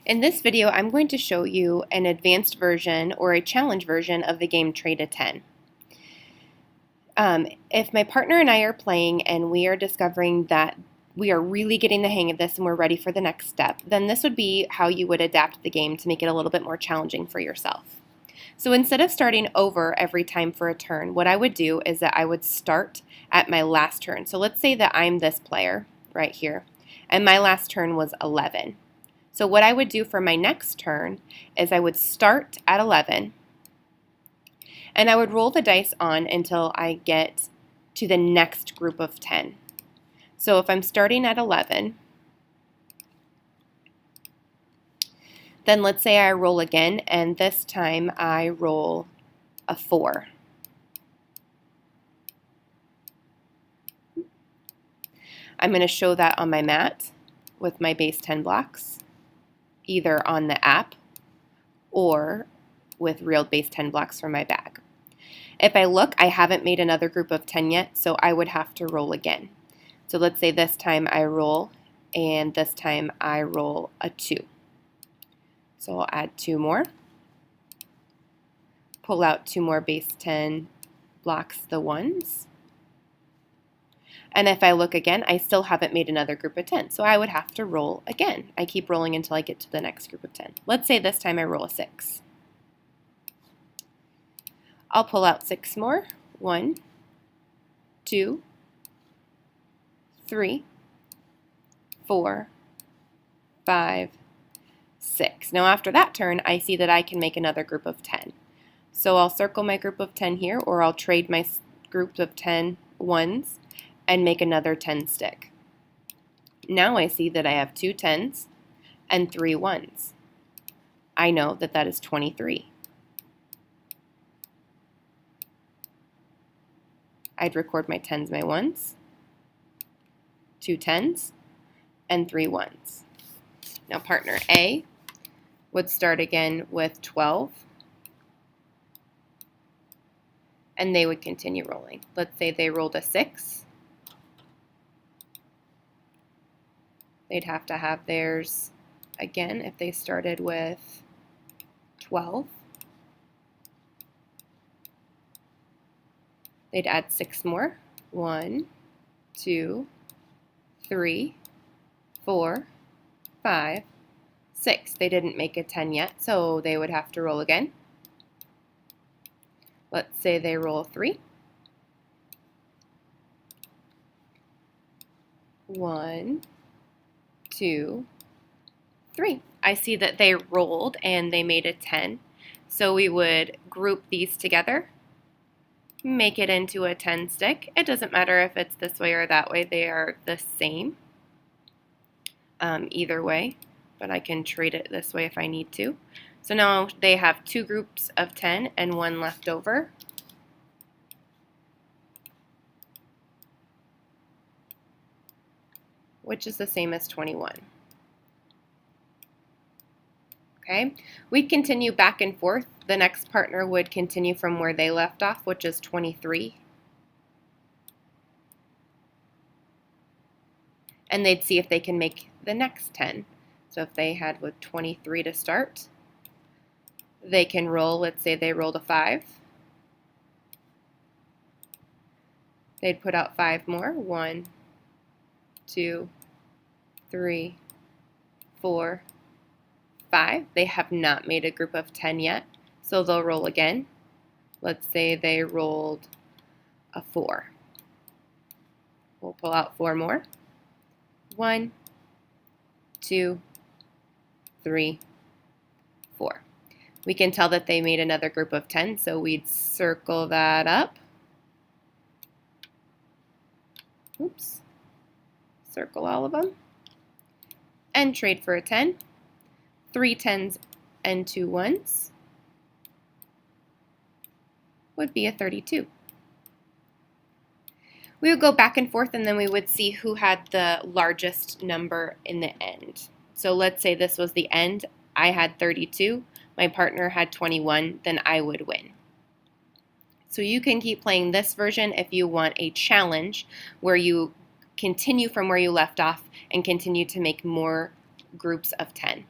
In this video, I'm going to show you an advanced version or a challenge version of the game Tray to 10. If my partner and I are playing and we are discovering that we are really getting the hang of this and we're ready for the next step, then this would be how you would adapt the game to make it a little bit more challenging for yourself. So instead of starting over every time for a turn, what I would do is that I would start at my last turn. So let's say that I'm this player right here, and my last turn was 11. So what I would do for my next turn is I would start at 11, and I would roll the dice on until I get to the next group of 10. So if I'm starting at 11, then let's say I roll again, and this time I roll a 4. I'm going to show that on my mat with my base 10 blocks, either on the app or with real base 10 blocks from my bag. If I look, I haven't made another group of 10 yet, so I would have to roll again. So let's say this time I roll, and this time I roll a 2. So I'll add 2 more, pull out 2 more base 10 blocks, the 1s. And if I look again, I still haven't made another group of 10, so I would have to roll again. I keep rolling until I get to the next group of 10. Let's say this time I roll a 6. I'll pull out 6 more. 1, 2, 3, 4, 5, 6. Now after that turn, I see that I can make another group of 10. So I'll circle my group of 10 here, or I'll trade my groups of 10 ones and make another 10 stick. Now I see that I have 2 10s and 3 1s. I know that that is 23. I'd record my 10s, my 1s, 2 10s, and 3 1s. Now partner A would start again with 12, and they would continue rolling. Let's say they rolled a 6. They'd have to have theirs again if they started with 12. They'd add 6 more. 1, 2, 3, 4, 5, 6. They didn't make a 10 yet, so they would have to roll again. Let's say they roll a 3. 1, 2, 3. I see that they rolled and they made a 10. So we would group these together, make it into a 10 stick. It doesn't matter if it's this way or that way, they are the same either way, but I can trade it this way if I need to. So now they have 2 groups of 10 and 1 left over. Which is the same as 21. Okay, we'd continue back and forth. The next partner would continue from where they left off, which is 23. And they'd see if they can make the next 10. So if they had with 23 to start, they can roll, let's say they rolled a 5. They'd put out 5 more. 1, 2, 3, 4, 5. They have not made a group of 10 yet, so they'll roll again. Let's say they rolled a 4. We'll pull out 4 more. 1, 2, 3, 4. We can tell that they made another group of 10, so we'd circle that up. Oops. Circle all of them. And trade for a 10. 3 10s and 2 1s would be a 32. We would go back and forth, and then we would see who had the largest number in the end. So let's say this was the end. I had 32. My partner had 21. Then I would win. So you can keep playing this version if you want a challenge where you continue from where you left off and continue to make more groups of 10.